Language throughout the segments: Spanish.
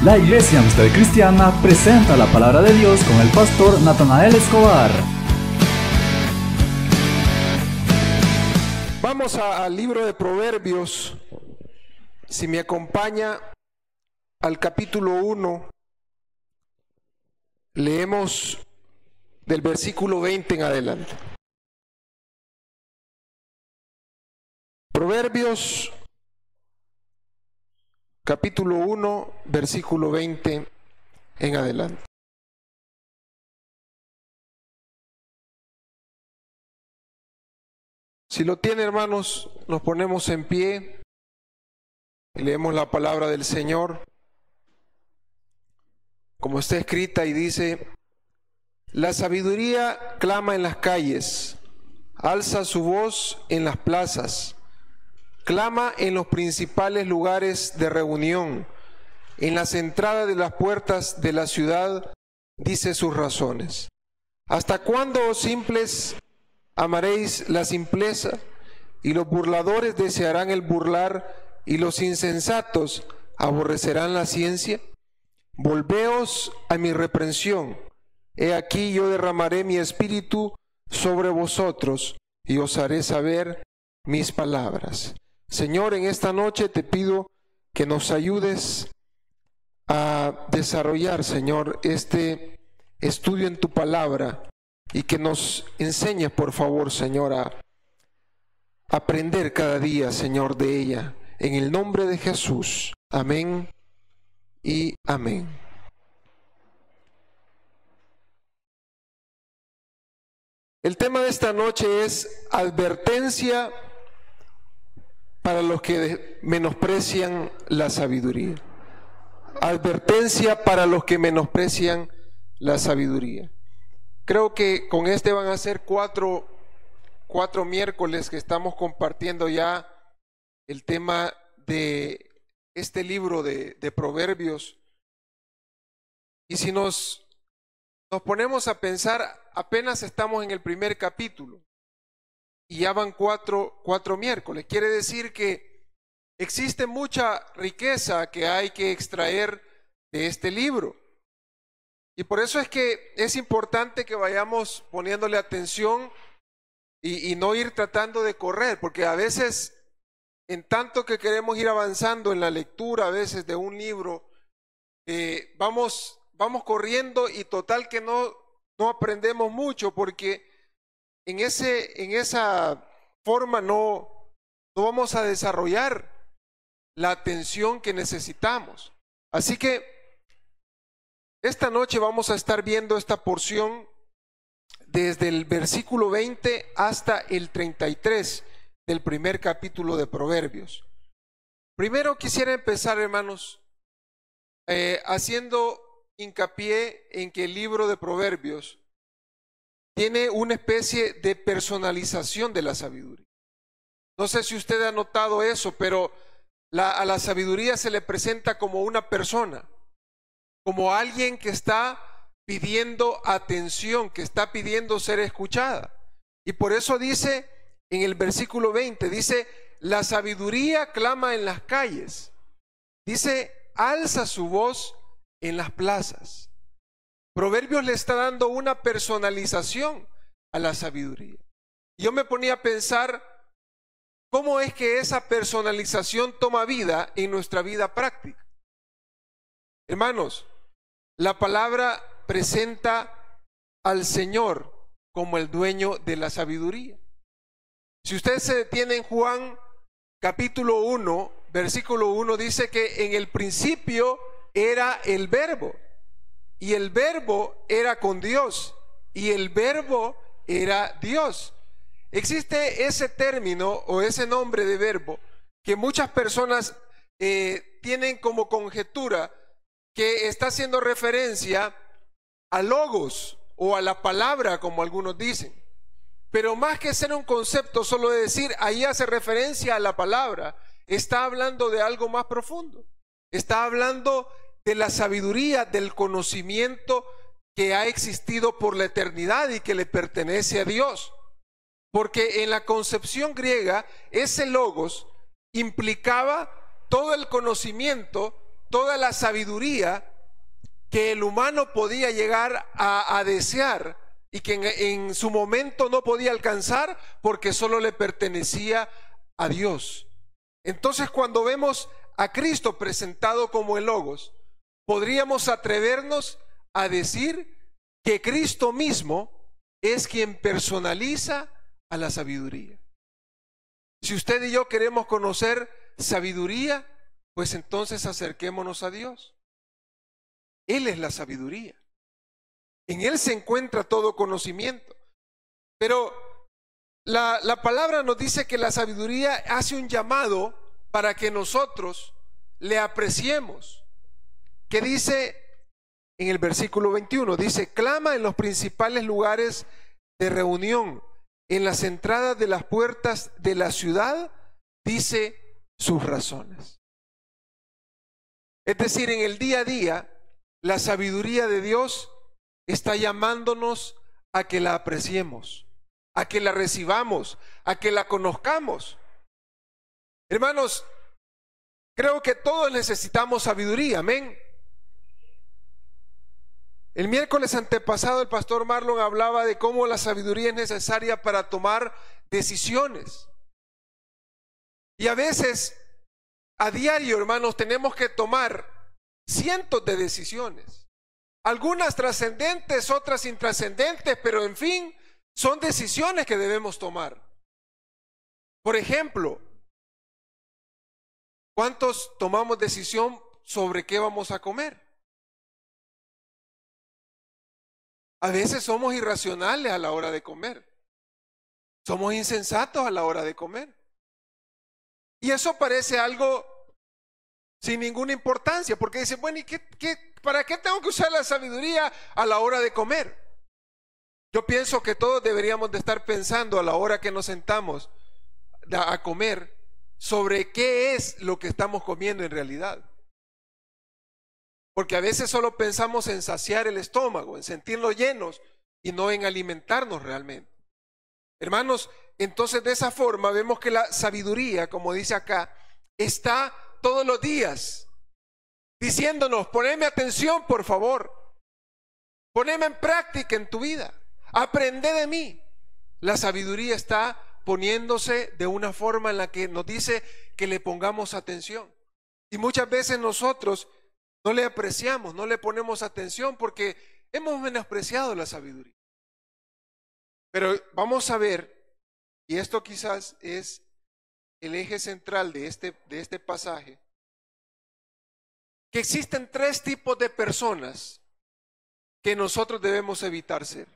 La Iglesia Amistad Cristiana presenta la palabra de Dios con el pastor Natanael Escobar. Vamos al libro de Proverbios. Si me acompaña al capítulo 1, leemos del versículo 20 en adelante. Proverbios capítulo 1, versículo 20 en adelante. Si lo tiene, hermanos, nos ponemos en pie y leemos la palabra del Señor, como está escrita, y dice: la sabiduría clama en las calles, alza su voz en las plazas, clama en los principales lugares de reunión, en las entradas de las puertas de la ciudad, dice sus razones. ¿Hasta cuándo, oh simples, amaréis la simpleza? Y los burladores desearán el burlar, y los insensatos aborrecerán la ciencia. Volveos a mi reprensión. He aquí yo derramaré mi espíritu sobre vosotros, y os haré saber mis palabras. Señor, en esta noche te pido que nos ayudes a desarrollar, Señor, este estudio en tu palabra, y que nos enseñes, por favor, Señor, a aprender cada día, Señor, de ella. En el nombre de Jesús. Amén y amén. El tema de esta noche es advertencia para los que menosprecian la sabiduría. Advertencia para los que menosprecian la sabiduría. Creo que con este van a ser cuatro miércoles que estamos compartiendo ya el tema de este libro de Proverbios. Y si nos ponemos a pensar, apenas estamos en el primer capítulo y ya van cuatro miércoles. Quiere decir que existe mucha riqueza que hay que extraer de este libro. Y por eso es que es importante que vayamos poniéndole atención y no ir tratando de correr, porque a veces, en tanto que queremos ir avanzando en la lectura a veces de un libro, vamos corriendo, y total que no aprendemos mucho, porque en esa forma no vamos a desarrollar la atención que necesitamos. Así que esta noche vamos a estar viendo esta porción desde el versículo 20 hasta el 33 del primer capítulo de Proverbios. Primero quisiera empezar, hermanos, haciendo hincapié en que el libro de Proverbios tiene una especie de personalización de la sabiduría. No sé si usted ha notado eso, pero a la sabiduría se le presenta como una persona, como alguien que está pidiendo atención, que está pidiendo ser escuchada. Y por eso dice en el versículo 20, dice: la sabiduría clama en las calles, dice, alza su voz en las plazas. Proverbios le está dando una personalización a la sabiduría. Yo me ponía a pensar cómo es que esa personalización toma vida en nuestra vida práctica. Hermanos, la palabra presenta al Señor como el dueño de la sabiduría. Si usted se detiene en Juan capítulo 1, versículo 1, dice que en el principio era el Verbo, y el Verbo era con Dios, y el Verbo era Dios. Existe ese término o ese nombre de verbo que muchas personas tienen como conjetura que está haciendo referencia a logos o a la palabra, como algunos dicen. Pero más que ser un concepto solo de decir ahí hace referencia a la palabra, está hablando de algo más profundo. Está hablando de la sabiduría, del conocimiento que ha existido por la eternidad y que le pertenece a Dios. Porque en la concepción griega ese logos implicaba todo el conocimiento toda la sabiduría que el humano podía llegar a desear y que en su momento no podía alcanzar porque solo le pertenecía a Dios. Entonces, cuando vemos a Cristo presentado como el Logos, podríamos atrevernos a decir que Cristo mismo es quien personaliza a la sabiduría. Si usted y yo queremos conocer sabiduría, pues entonces acerquémonos a Dios. Él es la sabiduría. En Él se encuentra todo conocimiento. Pero la palabra nos dice que la sabiduría hace un llamado para que nosotros le apreciemos. Que dice en el versículo 21, dice: clama en los principales lugares de reunión, en las entradas de las puertas de la ciudad, dice sus razones. Es decir, en el día a día, la sabiduría de Dios está llamándonos a que la apreciemos, a que la recibamos, a que la conozcamos. Hermanos, creo que todos necesitamos sabiduría, amén. El miércoles antepasado el pastor Marlon hablaba de cómo la sabiduría es necesaria para tomar decisiones. Y a veces, a diario, hermanos, tenemos que tomar cientos de decisiones. Algunas trascendentes, otras intrascendentes, pero en fin, son decisiones que debemos tomar. Por ejemplo, ¿cuántos tomamos decisión sobre qué vamos a comer? A veces somos irracionales a la hora de comer. Somos insensatos a la hora de comer. Y eso parece algo sin ninguna importancia, porque dicen, bueno, ¿y para qué tengo que usar la sabiduría a la hora de comer? Yo pienso que todos deberíamos de estar pensando a la hora que nos sentamos a comer sobre qué es lo que estamos comiendo en realidad. Porque a veces solo pensamos en saciar el estómago, en sentirnos llenos y no en alimentarnos realmente. Hermanos, entonces de esa forma vemos que la sabiduría, como dice acá, está todos los días diciéndonos: poneme atención, por favor, poneme en práctica en tu vida, aprende de mí. La sabiduría está poniéndose de una forma en la que nos dice que le pongamos atención. Y muchas veces nosotros no le apreciamos, no le ponemos atención porque hemos menospreciado la sabiduría. Pero vamos a ver, y esto quizás es el eje central de este pasaje, que existen tres tipos de personas que nosotros debemos evitar ser.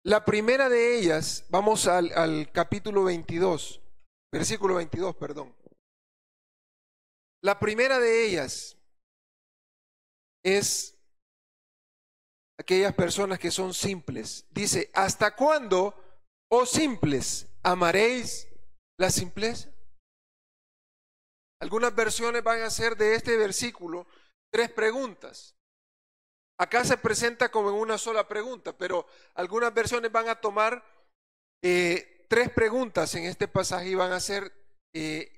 La primera de ellas, vamos al capítulo 22, versículo 22, perdón. La primera de ellas es aquellas personas que son simples. Dice: ¿hasta cuándo, oh simples, amaréis la simpleza? Algunas versiones van a hacer de este versículo tres preguntas. Acá se presenta como en una sola pregunta, pero algunas versiones van a tomar tres preguntas en este pasaje y van a ser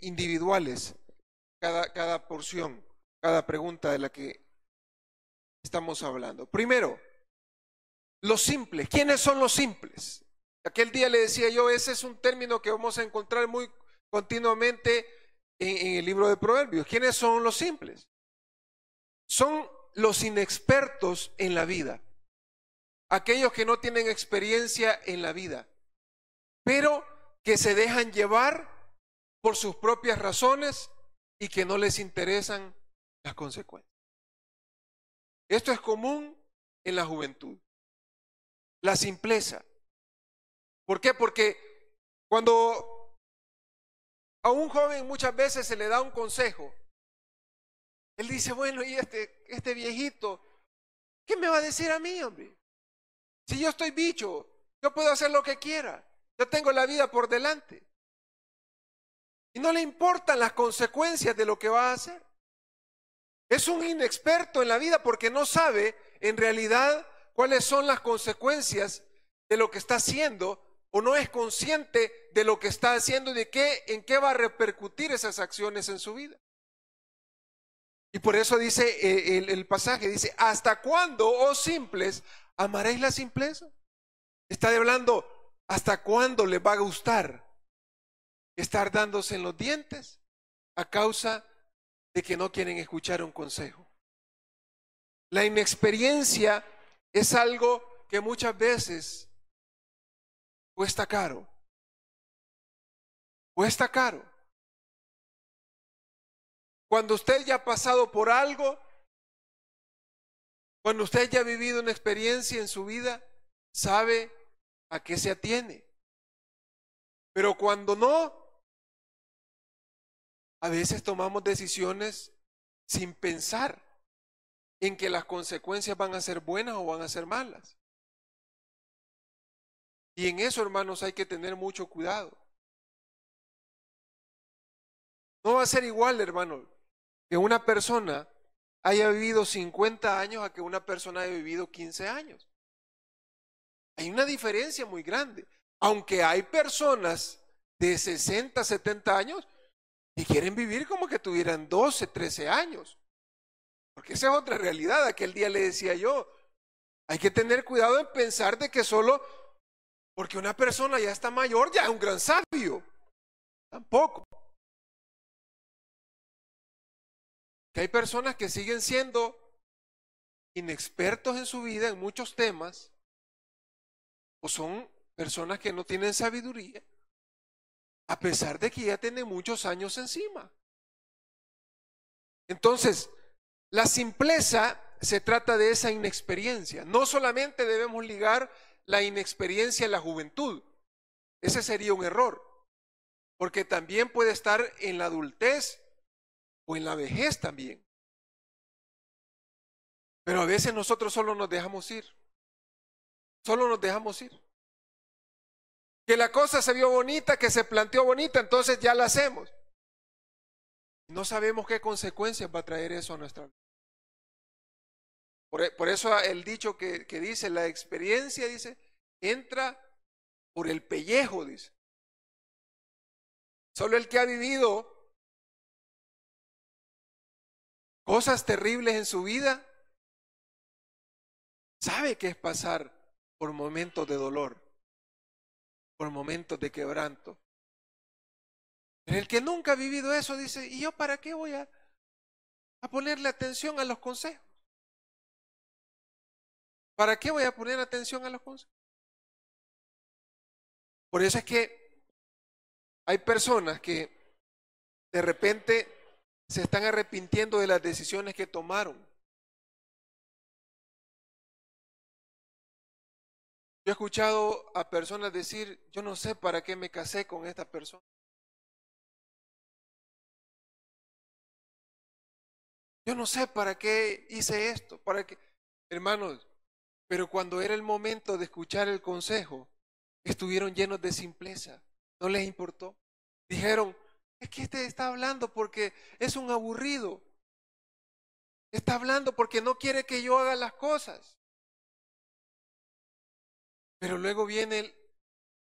individuales. Cada porción, cada pregunta de la que estamos hablando. Primero, los simples. ¿Quiénes son los simples? Aquel día le decía yo, ese es un término que vamos a encontrar muy continuamente en el libro de Proverbios. ¿Quiénes son los simples? Son los inexpertos en la vida, aquellos que no tienen experiencia en la vida, pero que se dejan llevar por sus propias razones y que no les interesan las consecuencias. Esto es común en la juventud, la simpleza. ¿Por qué? Porque cuando a un joven muchas veces se le da un consejo, él dice, bueno, y este viejito, ¿qué me va a decir a mí, hombre? Si yo estoy bicho, yo puedo hacer lo que quiera, yo tengo la vida por delante. Y no le importan las consecuencias de lo que va a hacer. Es un inexperto en la vida porque no sabe en realidad cuáles son las consecuencias de lo que está haciendo, o no es consciente de lo que está haciendo y en qué va a repercutir esas acciones en su vida. Y por eso dice el pasaje, dice, ¿hasta cuándo, oh simples, amaréis la simpleza? Está hablando, ¿hasta cuándo les va a gustar estar dándose en los dientes a causa de que no quieren escuchar un consejo? La inexperiencia es algo que muchas veces cuesta caro. Cuesta caro. Cuando usted ya ha pasado por algo, cuando usted ya ha vivido una experiencia en su vida, sabe a qué se atiene. Pero cuando no, a veces tomamos decisiones sin pensar en que las consecuencias van a ser buenas o van a ser malas. Y en eso, hermanos, hay que tener mucho cuidado. No va a ser igual, hermano, que una persona haya vivido 50 años a que una persona haya vivido 15 años. Hay una diferencia muy grande. Aunque hay personas de 60, 70 años que quieren vivir como que tuvieran 12, 13 años. Porque esa es otra realidad. Aquel día le decía yo, hay que tener cuidado en pensar de que solo porque una persona ya está mayor ya es un gran sabio. Tampoco. Que hay personas que siguen siendo inexpertos en su vida en muchos temas, o son personas que no tienen sabiduría, a pesar de que ya tienen muchos años encima. Entonces, la simpleza se trata de esa inexperiencia. No solamente debemos ligar la inexperiencia a la juventud, ese sería un error, porque también puede estar en la adultez o en la vejez también. Pero a veces nosotros solo nos dejamos ir. Solo nos dejamos ir. Que la cosa se vio bonita, que se planteó bonita, entonces ya la hacemos. No sabemos qué consecuencias va a traer eso a nuestra vida. Por eso el dicho que dice, la experiencia, dice, entra por el pellejo, dice. Solo el que ha vivido cosas terribles en su vida sabe qué es pasar por momentos de dolor, por momentos de quebranto. Pero el que nunca ha vivido eso dice, ¿y yo para qué voy a ponerle atención a los consejos? ¿Para qué voy a poner atención a los consejos? Por eso es que hay personas que de repente se están arrepintiendo de las decisiones que tomaron. Yo he escuchado a personas decir, yo no sé para qué me casé con esta persona. Yo no sé para qué hice esto, para qué. Hermanos, pero cuando era el momento de escuchar el consejo, estuvieron llenos de simpleza, no les importó. Dijeron, es que este está hablando porque es un aburrido. Está hablando porque no quiere que yo haga las cosas. Pero luego viene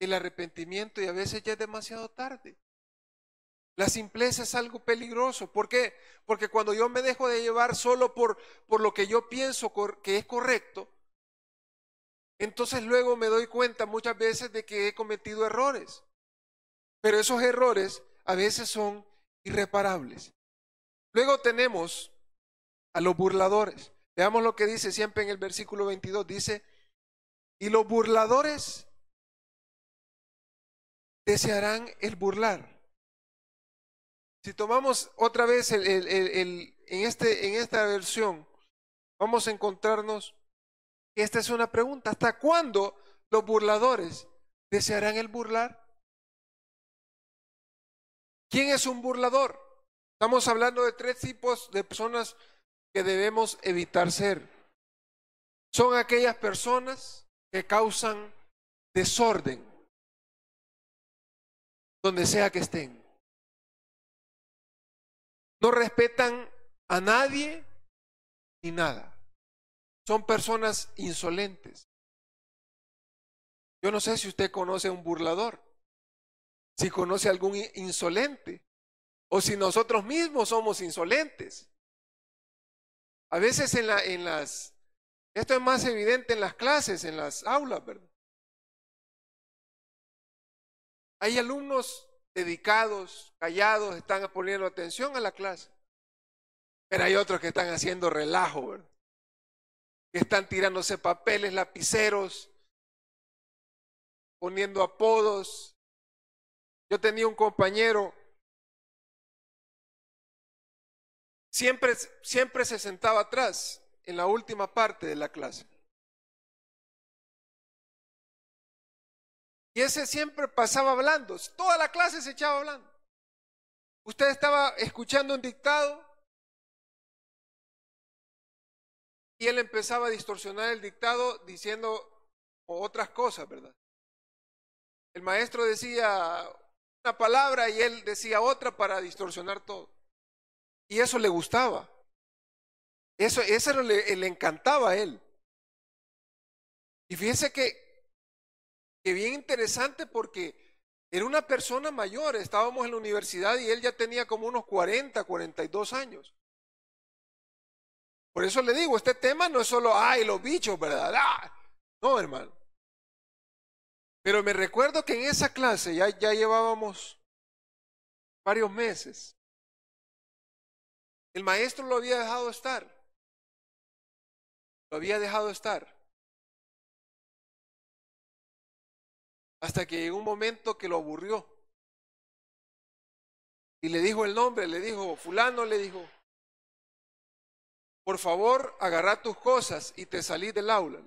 el arrepentimiento y a veces ya es demasiado tarde. La simpleza es algo peligroso. ¿Por qué? Porque cuando yo me dejo de llevar solo por lo que yo pienso que es correcto, entonces luego me doy cuenta muchas veces de que he cometido errores. Pero esos errores a veces son irreparables. Luego tenemos a los burladores. Veamos lo que dice siempre en el versículo 22. Dice, y los burladores desearán el burlar. Si tomamos otra vez en esta versión, vamos a encontrarnos que esta es una pregunta. ¿Hasta cuándo los burladores desearán el burlar? ¿Quién es un burlador? Estamos hablando de 3 tipos de personas que debemos evitar ser. Son aquellas personas que causan desorden donde sea que estén. No respetan a nadie ni nada. Son personas insolentes. Yo no sé si usted conoce a un burlador, si conoce a algún insolente, o si nosotros mismos somos insolentes. A veces esto es más evidente en las clases, en las aulas, ¿verdad? Hay alumnos dedicados, callados, están poniendo atención a la clase. Pero hay otros que están haciendo relajo, ¿verdad? Que están tirándose papeles, lapiceros, poniendo apodos. Yo tenía un compañero, siempre se sentaba atrás, en la última parte de la clase. Y ese siempre pasaba hablando, toda la clase se echaba hablando. Usted estaba escuchando un dictado y él empezaba a distorsionar el dictado diciendo otras cosas, ¿verdad? El maestro decía una palabra y él decía otra para distorsionar todo. Y eso le gustaba. Eso le encantaba a él. Y fíjese que bien interesante porque era una persona mayor. Estábamos en la universidad y él ya tenía como unos 40, 42 años. Por eso le digo, este tema no es solo, ay, los bichos, ¿verdad? No, hermano. Pero me recuerdo que en esa clase ya llevábamos varios meses. El maestro lo había dejado estar. Lo había dejado estar. Hasta que llegó un momento que lo aburrió. Y le dijo el nombre, le dijo, fulano, le dijo, por favor, agarra tus cosas y te salís del aula.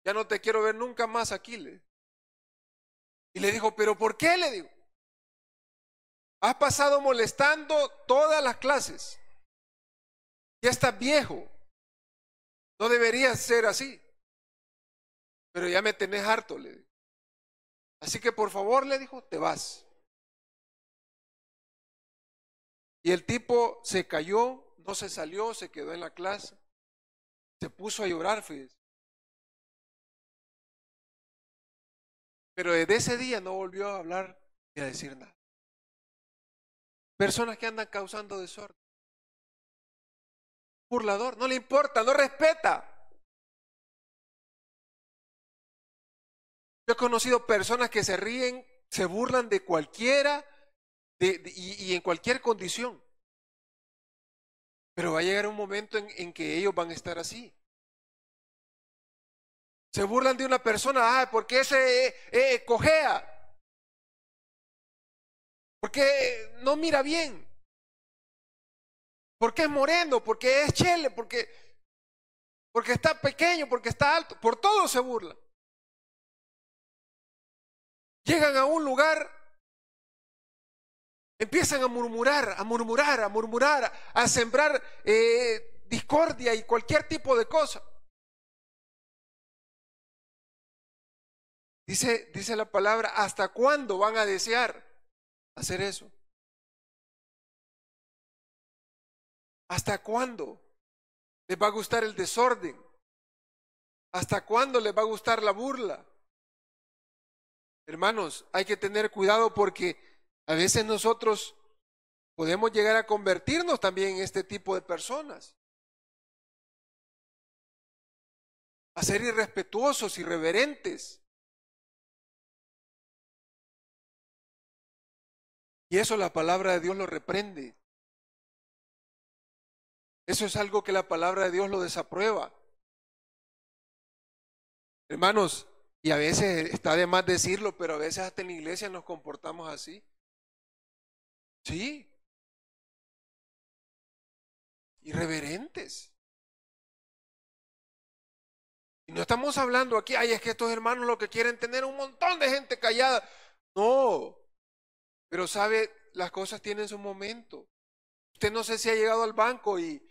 Ya no te quiero ver nunca más aquí. Y le dijo, ¿pero por qué? Le digo. Has pasado molestando todas las clases. Ya estás viejo. No deberías ser así. Pero ya me tenés harto, le digo. Así que por favor, le dijo, te vas. Y el tipo se cayó, no se salió, se quedó en la clase. Se puso a llorar, fíjese. Pero desde ese día no volvió a hablar ni a decir nada. Personas que andan causando desorden. Burlador, no le importa, no respeta. Yo he conocido personas que se ríen, se burlan de cualquiera y en cualquier condición. Pero va a llegar un momento en que ellos van a estar así. Se burlan de una persona, porque ese cojea. Porque no mira bien. Porque es moreno, porque es chele, porque está pequeño, porque está alto. Por todo se burlan. Llegan a un lugar, empiezan a murmurar, a sembrar discordia y cualquier tipo de cosa. Dice la palabra, ¿hasta cuándo van a desear hacer eso? ¿Hasta cuándo les va a gustar el desorden? ¿Hasta cuándo les va a gustar la burla? Hermanos, hay que tener cuidado porque a veces nosotros podemos llegar a convertirnos también en este tipo de personas. A ser irrespetuosos, irreverentes. Y eso la palabra de Dios lo reprende. Eso es algo que la palabra de Dios lo desaprueba. Hermanos, y a veces está de más decirlo, pero a veces hasta en la iglesia nos comportamos así. Sí. Irreverentes. Y no estamos hablando aquí, ay, es que estos hermanos lo que quieren tener un montón de gente callada. No. Pero sabe, las cosas tienen su momento. Usted no sé si ha llegado al banco y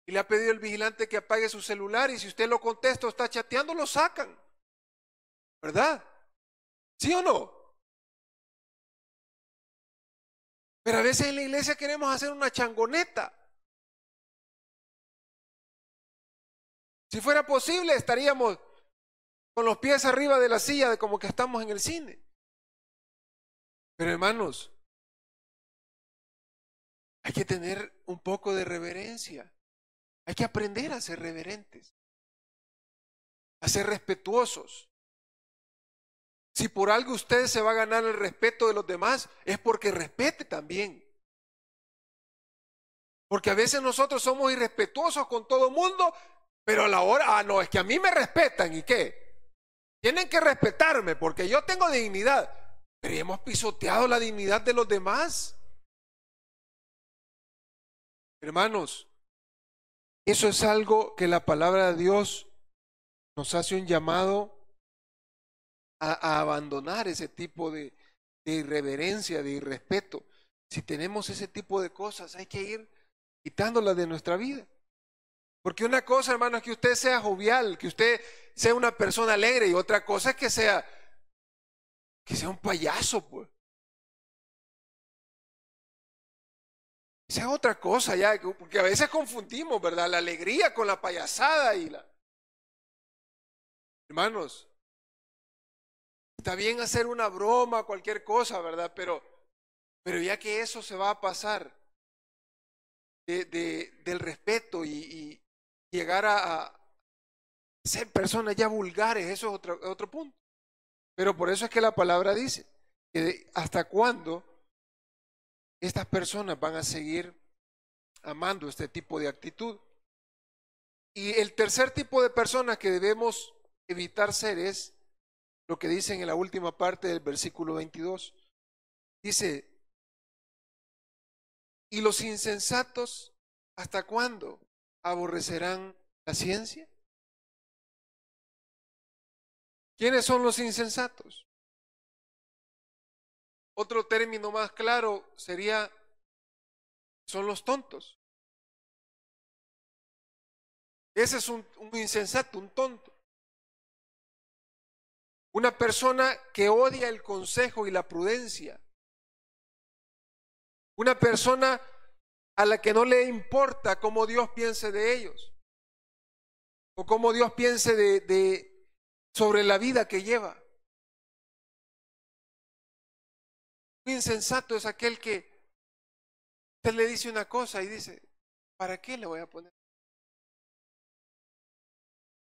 le ha pedido al vigilante que apague su celular y si usted lo contesta o está chateando, lo sacan. ¿Verdad? ¿Sí o no? Pero a veces en la iglesia queremos hacer una changoneta. Si fuera posible, estaríamos con los pies arriba de la silla, de como que estamos en el cine. Pero hermanos, hay que tener un poco de reverencia. Hay que aprender a ser reverentes, a ser respetuosos. Si por algo usted se va a ganar el respeto de los demás, es porque respete también. Porque a veces nosotros somos irrespetuosos con todo el mundo, pero a la hora, no, es que a mí me respetan, ¿y qué? Tienen que respetarme porque yo tengo dignidad, pero hemos pisoteado la dignidad de los demás. Hermanos, eso es algo que la palabra de Dios nos hace un llamado a abandonar ese tipo de irreverencia, de irrespeto. Si tenemos ese tipo de cosas, hay que ir quitándolas de nuestra vida. Porque una cosa, hermano, es que usted sea jovial, que usted sea una persona alegre, y otra cosa es que sea un payaso, pues. Sea otra cosa ya, porque a veces confundimos, ¿verdad? La alegría con la payasada y la... Hermanos, está bien hacer una broma, cualquier cosa, ¿verdad? Pero ya que eso se va a pasar del respeto y llegar a ser personas ya vulgares, eso es otro punto. Pero por eso es que la palabra dice que hasta cuándo estas personas van a seguir amando este tipo de actitud. Y el tercer tipo de personas que debemos evitar ser es lo que dice en la última parte del versículo 22. Dice, ¿y los insensatos hasta cuándo aborrecerán la ciencia? ¿Quiénes son los insensatos? Otro término más claro sería, son los tontos. Ese es un insensato, un tonto. Una persona que odia el consejo y la prudencia. Una persona a la que no le importa cómo Dios piense de ellos. O cómo Dios piense sobre la vida que lleva. Un insensato es aquel que usted le dice una cosa y dice, ¿para qué le voy a poner?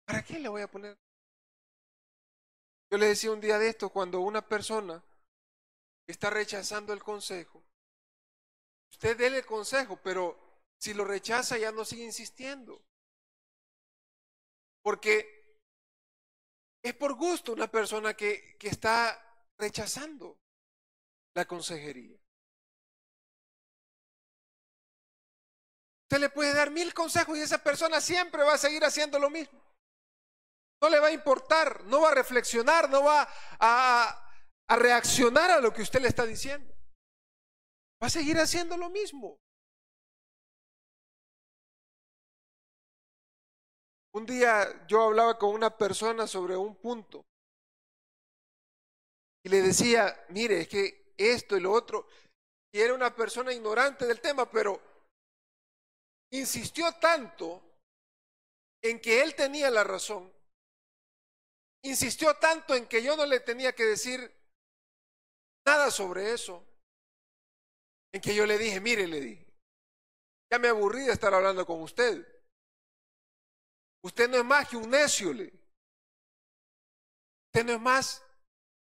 ¿Para qué le voy a poner? Yo le decía un día de esto, cuando una persona está rechazando el consejo, usted déle el consejo, pero si lo rechaza ya no sigue insistiendo. Porque es por gusto una persona que está rechazando la consejería. Usted le puede dar 1000 consejos y esa persona siempre va a seguir haciendo lo mismo. No le va a importar, no va a reflexionar, no va a reaccionar a lo que usted le está diciendo. Va a seguir haciendo lo mismo. Un día yo hablaba con una persona sobre un punto y le decía, mire, es que esto y lo otro, y era una persona ignorante del tema, pero insistió tanto en que él tenía la razón, insistió tanto en que yo no le tenía que decir nada sobre eso, en que yo le dije, mire, le dije, ya me aburrí de estar hablando con usted. Usted no es más que un necio, le dije. Usted no es más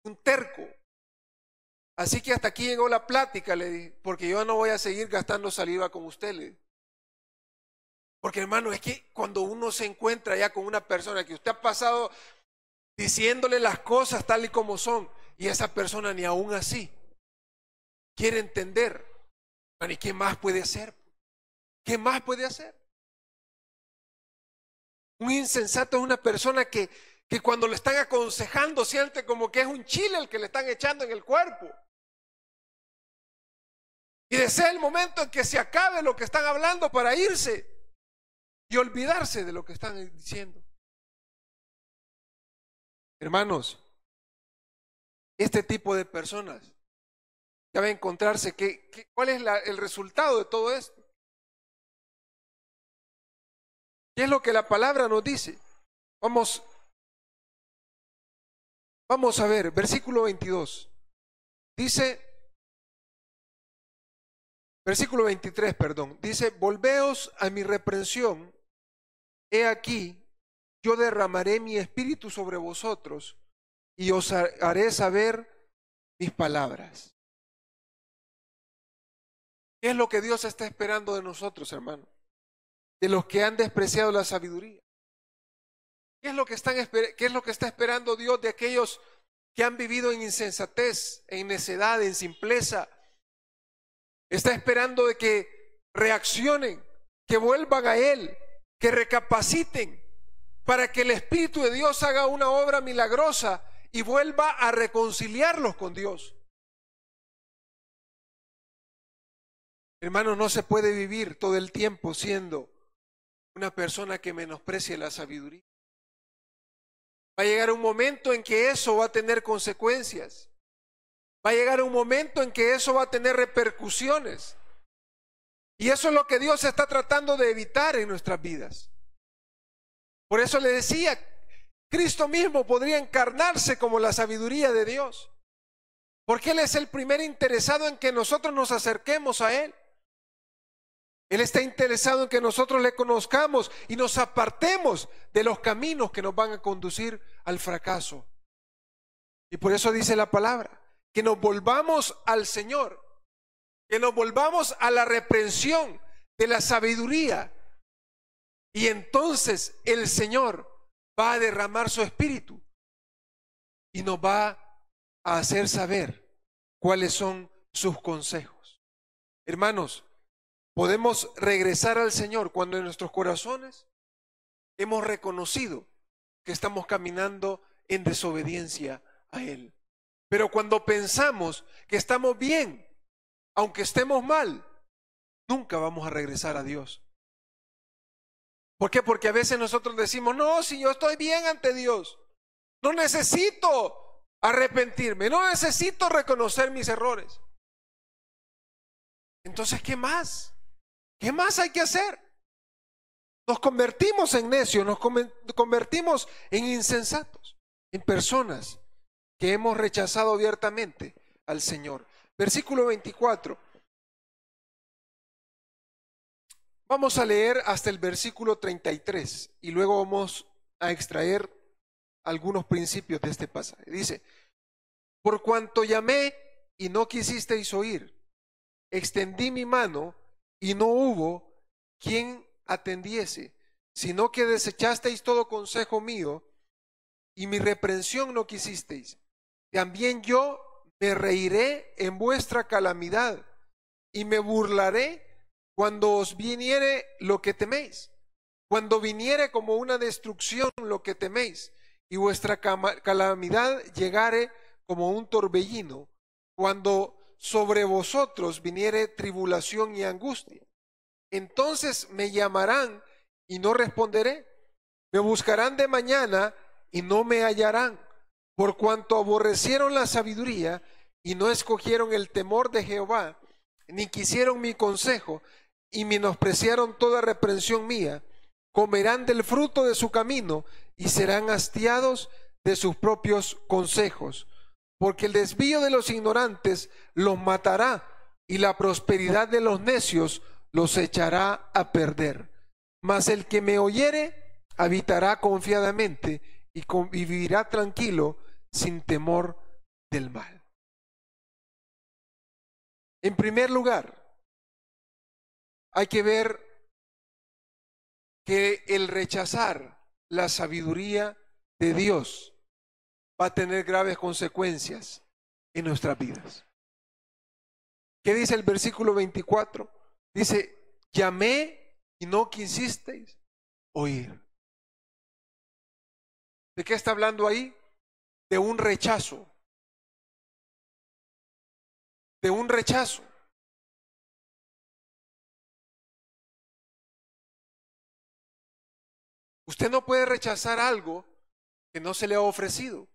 que un terco. Así que hasta aquí llegó la plática, le dije, porque yo no voy a seguir gastando saliva con usted, le dije. Porque hermano, es que cuando uno se encuentra ya con una persona que usted ha pasado diciéndole las cosas tal y como son, y esa persona ni aún así quiere entender, ¿y qué más puede hacer? ¿Qué más puede hacer? Un insensato es una persona que cuando le están aconsejando siente como que es un chile el que le están echando en el cuerpo. Y desea el momento en que se acabe lo que están hablando para irse y olvidarse de lo que están diciendo. Hermanos, este tipo de personas ya va a encontrarse ¿cuál es el resultado de todo esto? ¿Qué es lo que la palabra nos dice? Vamos a ver, versículo 22. Dice, versículo 23, perdón. Dice, volveos a mi reprensión he aquí, yo derramaré mi espíritu sobre vosotros y os haré saber mis palabras. ¿Qué es lo que Dios está esperando de nosotros, hermano? De los que han despreciado la sabiduría. ¿Qué es lo que está esperando Dios de aquellos que han vivido en insensatez, en necedad, en simpleza? Está esperando de que reaccionen, que vuelvan a Él, que recapaciten, para que el Espíritu de Dios haga una obra milagrosa y vuelva a reconciliarlos con Dios. Hermanos, no se puede vivir todo el tiempo siendo una persona que menosprecie la sabiduría. Va a llegar un momento en que eso va a tener consecuencias. Va a llegar un momento en que eso va a tener repercusiones. Y eso es lo que Dios está tratando de evitar en nuestras vidas. Por eso le decía, Cristo mismo podría encarnarse como la sabiduría de Dios. Porque Él es el primer interesado en que nosotros nos acerquemos a Él. Él está interesado en que nosotros le conozcamos y nos apartemos de los caminos que nos van a conducir al fracaso. Y por eso dice la palabra, que nos volvamos al Señor, que nos volvamos a la reprensión de la sabiduría. Y entonces el Señor va a derramar su espíritu y nos va a hacer saber cuáles son sus consejos. Hermanos, podemos regresar al Señor cuando en nuestros corazones hemos reconocido que estamos caminando en desobediencia a Él. Pero cuando pensamos que estamos bien, aunque estemos mal, nunca vamos a regresar a Dios. ¿Por qué? Porque a veces nosotros decimos, no, si yo estoy bien ante Dios, no necesito arrepentirme, no necesito reconocer mis errores. Entonces, ¿qué más? ¿Qué más hay que hacer? Nos convertimos en necios, nos convertimos en insensatos, en personas que hemos rechazado abiertamente al Señor. Versículo 24. Vamos a leer hasta el versículo 33 y luego vamos a extraer algunos principios de este pasaje. Dice, por cuanto llamé y no quisisteis oír, extendí mi mano y no hubo quien atendiese, sino que desechasteis todo consejo mío y mi reprensión no quisisteis. También yo me reiré en vuestra calamidad y me burlaré cuando os viniere lo que teméis, cuando viniere como una destrucción lo que teméis y vuestra calamidad llegare como un torbellino, cuando sobre vosotros viniere tribulación y angustia. Entonces me llamarán y no responderé, me buscarán de mañana y no me hallarán, por cuanto aborrecieron la sabiduría y no escogieron el temor de Jehová, ni quisieron mi consejo y menospreciaron toda reprensión mía, comerán del fruto de su camino y serán hastiados de sus propios consejos, porque el desvío de los ignorantes los matará y la prosperidad de los necios los echará a perder. Mas el que me oyere habitará confiadamente y vivirá tranquilo sin temor del mal. En primer lugar, hay que ver que el rechazar la sabiduría de Dios va a tener graves consecuencias en nuestras vidas. ¿Qué dice el versículo 24? Dice, llamé y no quisisteis oír. ¿De qué está hablando ahí? De un rechazo. De un rechazo. Usted no puede rechazar algo que no se le ha ofrecido.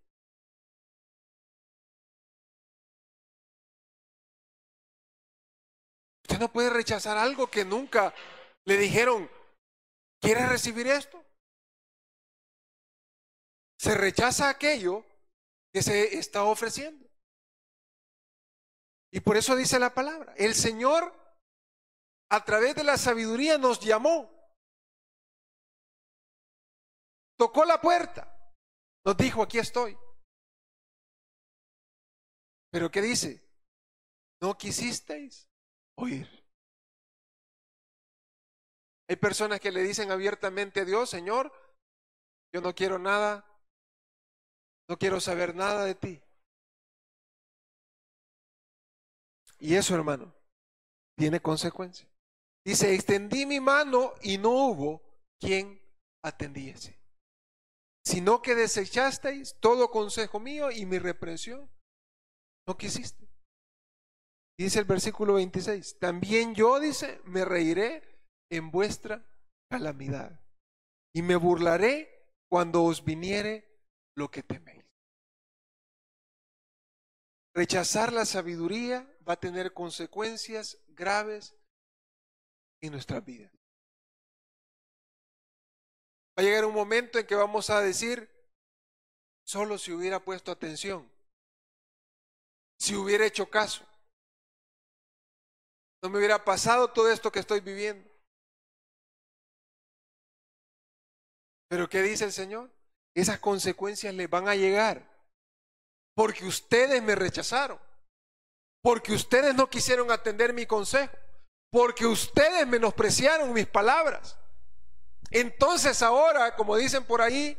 Usted no puede rechazar algo que nunca le dijeron, ¿quieres recibir esto? Se rechaza aquello que se está ofreciendo. Y por eso dice la palabra, el Señor a través de la sabiduría nos llamó. tocó la puerta, nos dijo, aquí estoy. Pero ¿qué dice? No quisisteis oír. Hay personas que le dicen abiertamente a Dios, Señor, yo no quiero nada, no quiero saber nada de ti. Y eso, hermano, tiene consecuencias. Dice, extendí mi mano y no hubo quien atendiese, sino que desechasteis todo consejo mío y mi reprensión no quisiste. Dice el versículo 26, también yo, dice, me reiré en vuestra calamidad y me burlaré cuando os viniere lo que teméis. Rechazar la sabiduría va a tener consecuencias graves en nuestras vidas. Va a llegar un momento en que vamos a decir, solo si hubiera puesto atención, si hubiera hecho caso, no me hubiera pasado todo esto que estoy viviendo. Pero ¿qué dice el Señor? Esas consecuencias les van a llegar porque ustedes me rechazaron, porque ustedes no quisieron atender mi consejo, porque ustedes menospreciaron mis palabras. Entonces ahora, como dicen por ahí,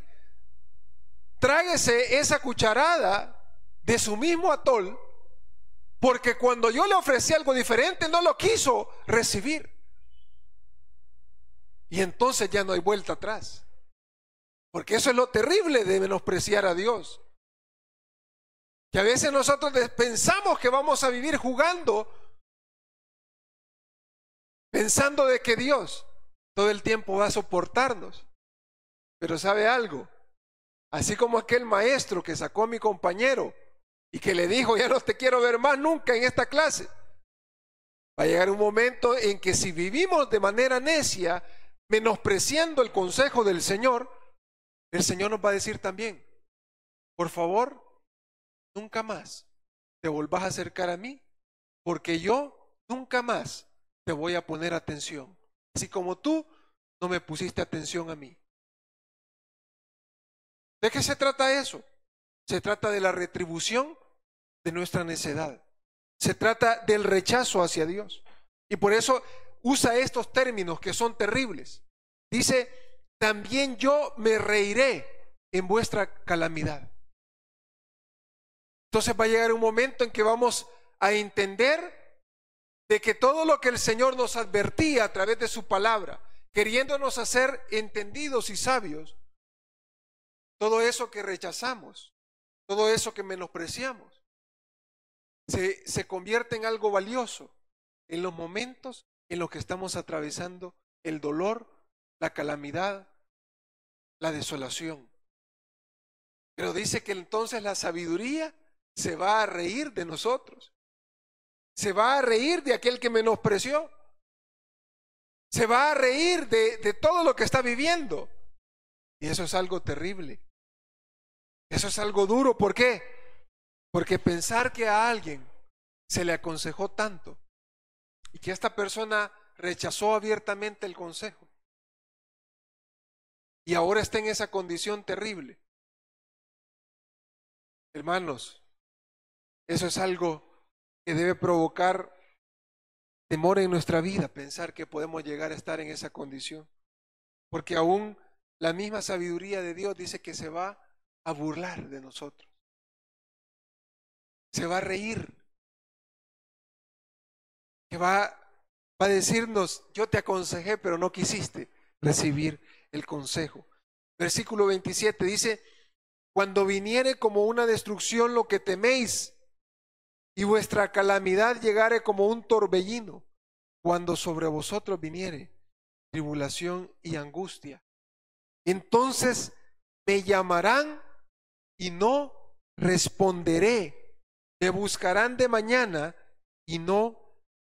tráguese esa cucharada de su mismo atol, porque cuando yo le ofrecí algo diferente no lo quiso recibir. Y entonces ya no hay vuelta atrás. Porque eso es lo terrible de menospreciar a Dios. Que a veces nosotros pensamos que vamos a vivir jugando, pensando de que Dios todo el tiempo va a soportarnos. Pero ¿sabe algo? Así como aquel maestro que sacó a mi compañero y que le dijo, ya no te quiero ver más nunca en esta clase. Va a llegar un momento en que si vivimos de manera necia, menospreciando el consejo del Señor, el Señor nos va a decir también, por favor, nunca más te volvás a acercar a mí, porque yo nunca más te voy a poner atención, así como tú no me pusiste atención a mí. ¿De qué se trata eso? Se trata de la retribución de nuestra necedad. Se trata del rechazo hacia Dios. Y por eso usa estos términos que son terribles. Dice, también yo me reiré en vuestra calamidad. Entonces va a llegar un momento en que vamos a entender de que todo lo que el Señor nos advertía a través de su palabra, queriéndonos hacer entendidos y sabios, todo eso que rechazamos, todo eso que menospreciamos, se convierte en algo valioso en los momentos en los que estamos atravesando el dolor, la calamidad, la desolación. Pero dice que entonces la sabiduría se va a reír de nosotros, se va a reír de aquel que menospreció, se va a reír de todo lo que está viviendo. Y eso es algo terrible, eso es algo duro. ¿Por qué? Porque pensar que a alguien se le aconsejó tanto y que esta persona rechazó abiertamente el consejo y ahora está en esa condición terrible. Hermanos, eso es algo que debe provocar temor en nuestra vida, pensar que podemos llegar a estar en esa condición. Porque aún la misma sabiduría de Dios dice que se va a burlar de nosotros. Se va a reír. Que va a decirnos, yo te aconsejé, pero no quisiste recibir el consejo. Versículo 27 dice, cuando viniere como una destrucción lo que teméis, y vuestra calamidad llegare como un torbellino, cuando sobre vosotros viniere tribulación y angustia, entonces me llamarán y no responderé, me buscarán de mañana y no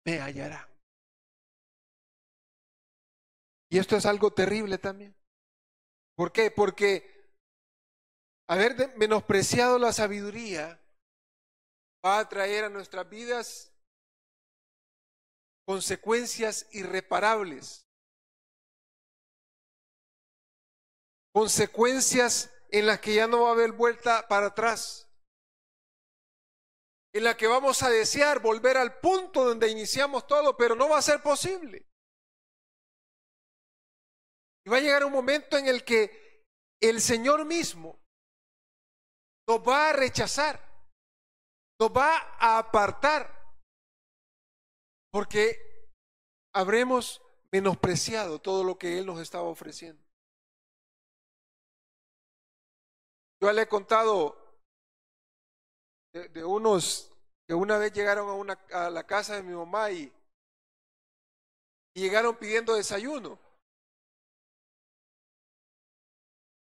me hallarán. Y esto es algo terrible también. ¿Por qué? Porque haber menospreciado la sabiduría va a traer a nuestras vidas consecuencias irreparables. consecuencias en las que ya no va a haber vuelta para atrás, en la que vamos a desear volver al punto donde iniciamos todo, pero no va a ser posible. Y va a llegar un momento en el que el Señor mismo nos va a rechazar, nos va a apartar, porque habremos menospreciado todo lo que Él nos estaba ofreciendo. Yo le he contado de unos que una vez llegaron a la casa de mi mamá y llegaron pidiendo desayuno.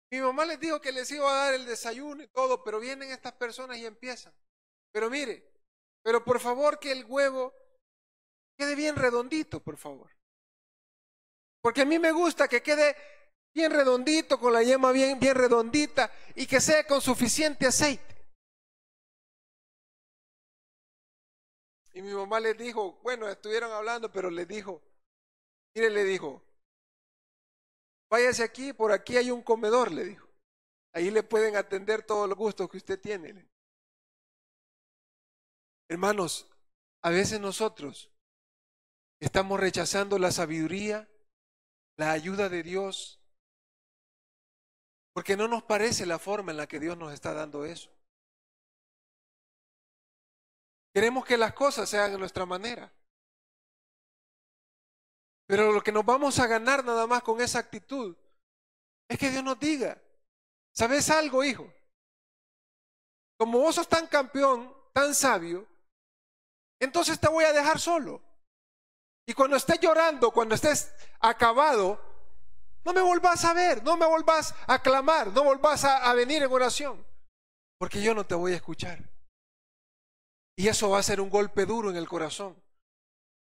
Mi mamá les dijo que les iba a dar el desayuno y todo, pero vienen estas personas y empiezan. Pero mire, pero por favor que el huevo quede bien redondito, por favor. Porque a mí me gusta que quede bien redondito, con la yema bien redondita y que sea con suficiente aceite. Y mi mamá les dijo, bueno, estuvieron hablando, pero les dijo, mire, le dijo, váyase aquí, por aquí hay un comedor, le dijo. Ahí le pueden atender todos los gustos que usted tiene. Hermanos, a veces nosotros estamos rechazando la sabiduría, la ayuda de Dios, porque no nos parece la forma en la que Dios nos está dando eso. Queremos que las cosas se hagan de nuestra manera. Pero lo que nos vamos a ganar nada más con esa actitud es que Dios nos diga, ¿sabes algo, hijo? Como vos sos tan campeón, tan sabio, entonces te voy a dejar solo. Y cuando estés llorando, cuando estés acabado, no me volvás a ver, no me volvás a clamar, no volvás a venir en oración, porque yo no te voy a escuchar. Y eso va a ser un golpe duro en el corazón.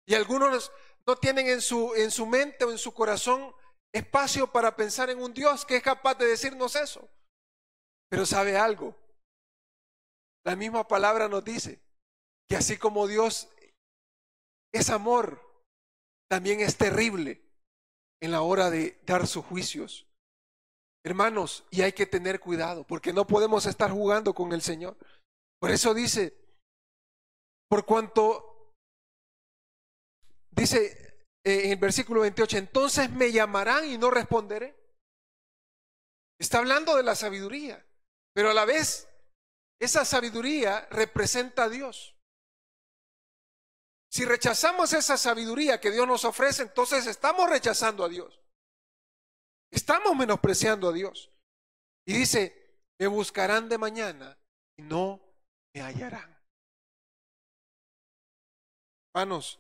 Y algunos no tienen en su mente o en su corazón espacio para pensar en un Dios que es capaz de decirnos eso. Pero ¿sabe algo? La misma palabra nos dice que así como Dios es amor, también es terrible en la hora de dar sus juicios. Hermanos, y hay que tener cuidado, porque no podemos estar jugando con el Señor. Por eso dice, por cuanto, dice en el versículo 28, entonces me llamarán y no responderé. Está hablando de la sabiduría, pero a la vez esa sabiduría representa a Dios. Si rechazamos esa sabiduría que Dios nos ofrece, entonces estamos rechazando a Dios. Estamos menospreciando a Dios. Y dice, me buscarán de mañana y no me hallarán. Hermanos,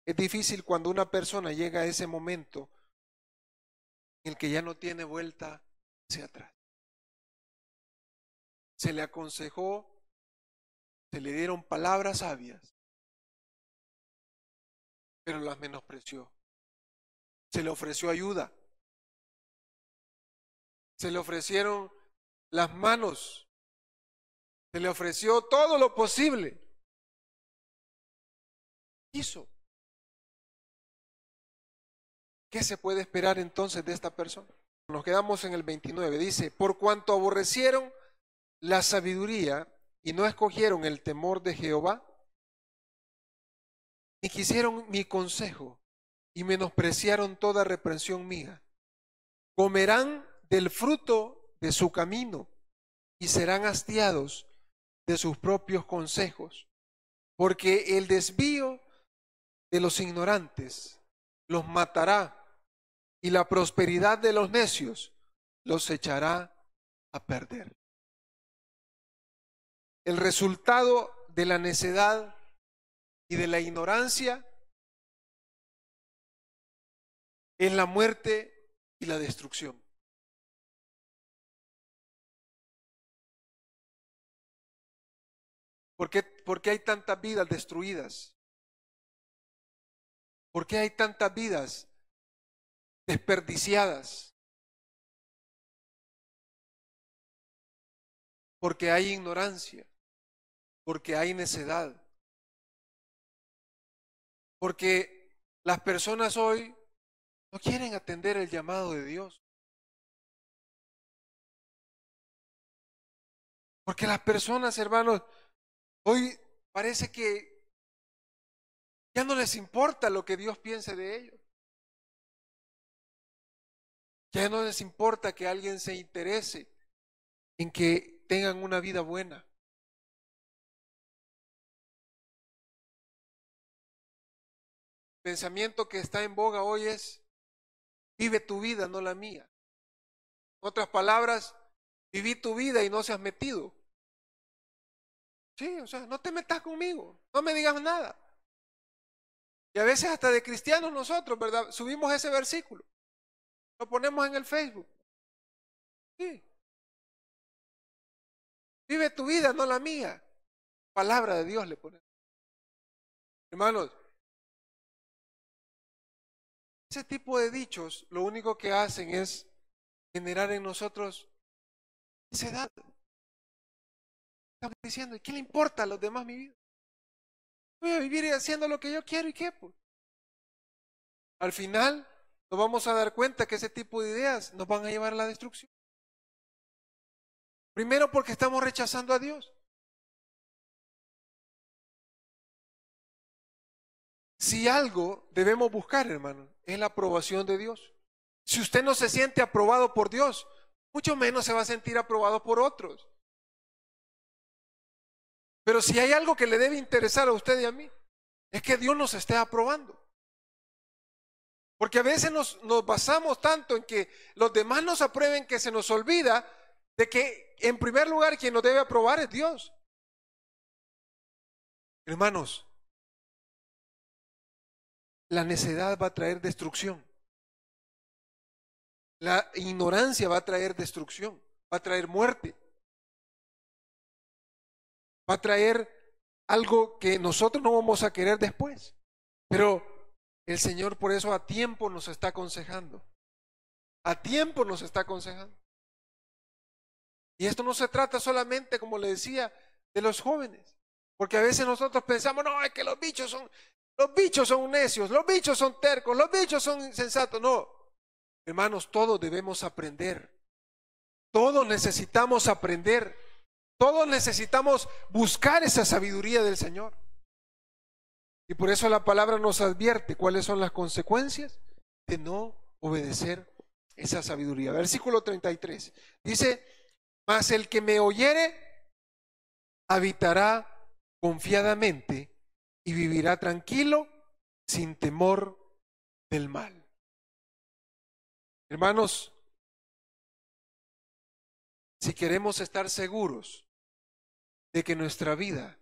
es difícil cuando una persona llega a ese momento en el que ya no tiene vuelta hacia atrás. Se le aconsejó, se le dieron palabras sabias, pero las menospreció. Se le ofreció ayuda, se le ofrecieron las manos, se le ofreció todo lo posible. Hizo. ¿Qué se puede esperar entonces de esta persona? Nos quedamos en el 29. Dice, por cuanto aborrecieron la sabiduría y no escogieron el temor de Jehová, ni quisieron mi consejo y menospreciaron toda reprensión mía, comerán del fruto de su camino y serán hastiados de sus propios consejos, porque el desvío de los ignorantes los matará y la prosperidad de los necios los echará a perder. El resultado de la necedad y de la ignorancia es la muerte y la destrucción. ¿Por qué hay tantas vidas destruidas? ¿Por qué hay tantas vidas desperdiciadas? Porque hay ignorancia, porque hay necedad, porque las personas hoy no quieren atender el llamado de Dios. Porque las personas, hermanos, hoy parece que ya no les importa lo que Dios piense de ellos. Ya no les importa que alguien se interese en que tengan una vida buena. El pensamiento que está en boga hoy es: vive tu vida, no la mía. En otras palabras, viví tu vida y no seas metido. Sí, o sea, no te metas conmigo, no me digas nada. Y a veces hasta de cristianos nosotros, ¿verdad? Subimos ese versículo, lo ponemos en el Facebook. Sí, vive tu vida, no la mía. Palabra de Dios le ponemos. Hermanos, ese tipo de dichos lo único que hacen es generar en nosotros necedad. Estamos diciendo: ¿y qué le importa a los demás mi vida? Voy a vivir haciendo lo que yo quiero, ¿y qué? Pues al final nos vamos a dar cuenta que ese tipo de ideas nos van a llevar a la destrucción. Primero, porque estamos rechazando a Dios. Si algo debemos buscar, hermano, es la aprobación de Dios. Si usted no se siente aprobado por Dios, mucho menos se va a sentir aprobado por otros. Pero si hay algo que le debe interesar a usted y a mí, es que Dios nos esté aprobando. Porque a veces nos basamos tanto en que los demás nos aprueben que se nos olvida de que en primer lugar quien nos debe aprobar es Dios. Hermanos, la necedad va a traer destrucción. La ignorancia va a traer destrucción, va a traer muerte, va a traer algo que nosotros no vamos a querer después. Pero el Señor por eso a tiempo nos está aconsejando. A tiempo nos está aconsejando. Y esto no se trata solamente, como le decía, de los jóvenes. Porque a veces nosotros pensamos: no, es que los bichos son necios, los bichos son tercos, los bichos son insensatos. No, hermanos, todos debemos aprender. Todos necesitamos aprender. Todos necesitamos buscar esa sabiduría del Señor. Y por eso la palabra nos advierte cuáles son las consecuencias de no obedecer esa sabiduría. Versículo 33. Dice: mas el que me oyere habitará confiadamente y vivirá tranquilo sin temor del mal. Hermanos, si queremos estar seguros de que nuestra vida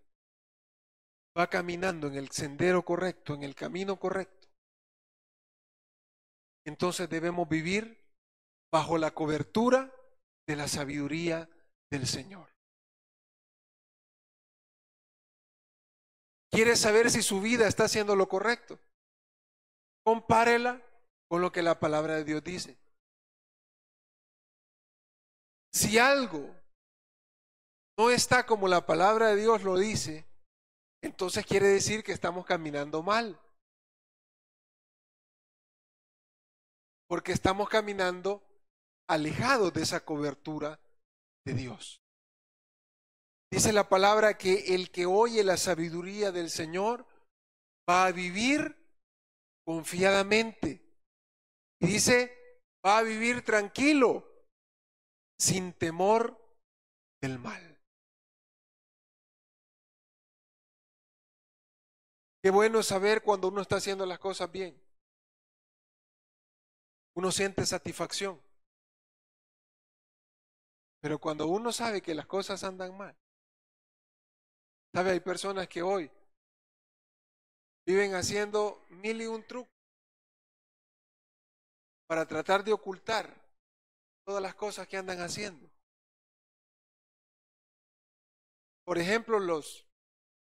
va caminando en el sendero correcto, en el camino correcto, entonces debemos vivir bajo la cobertura de la sabiduría del Señor. ¿Quiere saber si su vida está haciendo lo correcto? Compárela con lo que la palabra de Dios dice. Si algo no está como la palabra de Dios lo dice, entonces quiere decir que estamos caminando mal. Porque estamos caminando alejados de esa cobertura de Dios. Dice la palabra que el que oye la sabiduría del Señor va a vivir confiadamente. Y dice: va a vivir tranquilo, sin temor del mal. Qué bueno es saber cuando uno está haciendo las cosas bien. Uno siente satisfacción. Pero cuando uno sabe que las cosas andan mal, ¿sabe? Hay personas que hoy viven haciendo 1001 trucos para tratar de ocultar todas las cosas que andan haciendo. Por ejemplo,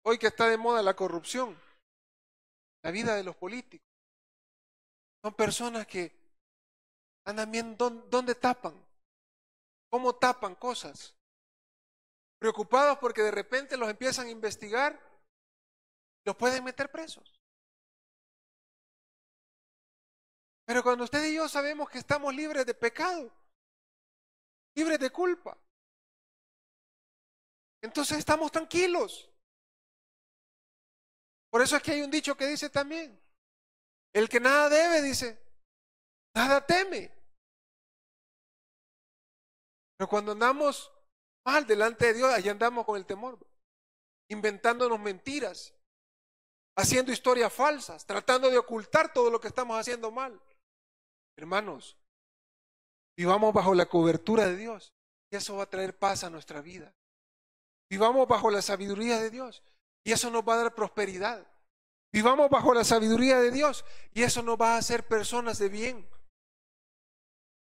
hoy que está de moda la corrupción, la vida de los políticos. Son personas que andan viendo dónde tapan, cómo tapan cosas, preocupados porque de repente los empiezan a investigar, los pueden meter presos. Pero cuando usted y yo sabemos que estamos libres de pecado, libres de culpa, entonces estamos tranquilos. Por eso es que hay un dicho que dice también, el que nada debe, dice, nada teme. Pero cuando andamos mal delante de Dios, allá andamos con el temor, inventándonos mentiras, haciendo historias falsas, tratando de ocultar todo lo que estamos haciendo mal. Hermanos, vivamos bajo la cobertura de Dios y eso va a traer paz a nuestra vida. Vivamos bajo la sabiduría de Dios y eso nos va a dar prosperidad. Vivamos bajo la sabiduría de Dios y eso nos va a hacer personas de bien.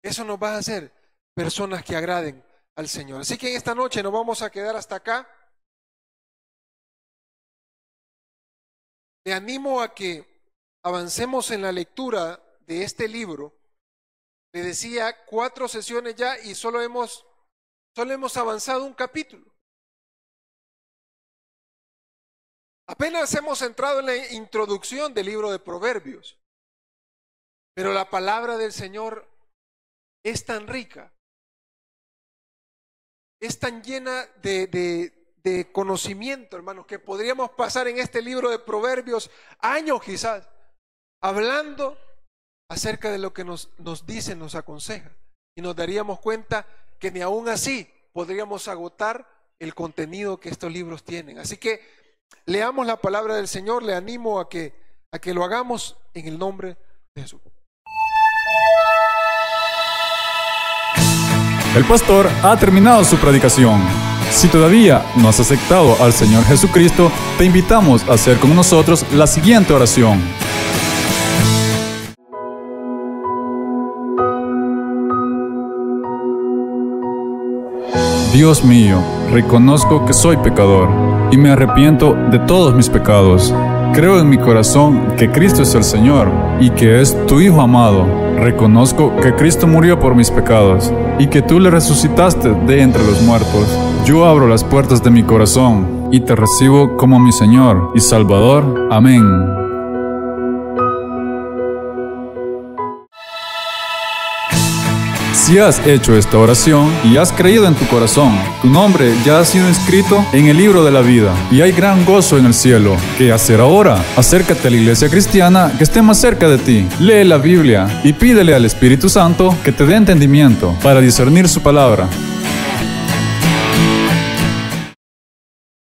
Eso nos va a hacer personas que agraden al Señor. Así que en esta noche nos vamos a quedar hasta acá. Le animo a que avancemos en la lectura de este libro. Le decía 4 sesiones ya y solo hemos avanzado un capítulo. Apenas hemos entrado en la introducción del libro de Proverbios, pero la palabra del Señor es tan rica, es tan llena de conocimiento, hermanos, que podríamos pasar en este libro de Proverbios años quizás, hablando acerca de lo que nos dice, nos aconseja, y nos daríamos cuenta que ni aún así podríamos agotar el contenido que estos libros tienen. Así que leamos la palabra del Señor. Le animo a que lo hagamos en el nombre de Jesús. El pastor ha terminado su predicación. Si todavía no has aceptado al Señor Jesucristo, te invitamos a hacer con nosotros la siguiente oración. Dios mío, reconozco que soy pecador y me arrepiento de todos mis pecados. Creo en mi corazón que Cristo es el Señor y que es tu Hijo amado. Reconozco que Cristo murió por mis pecados y que tú le resucitaste de entre los muertos. Yo abro las puertas de mi corazón y te recibo como mi Señor y Salvador. Amén. Si has hecho esta oración y has creído en tu corazón, tu nombre ya ha sido inscrito en el libro de la vida y hay gran gozo en el cielo. ¿Qué hacer ahora? Acércate a la iglesia cristiana que esté más cerca de ti. Lee la Biblia y pídele al Espíritu Santo que te dé entendimiento para discernir su palabra.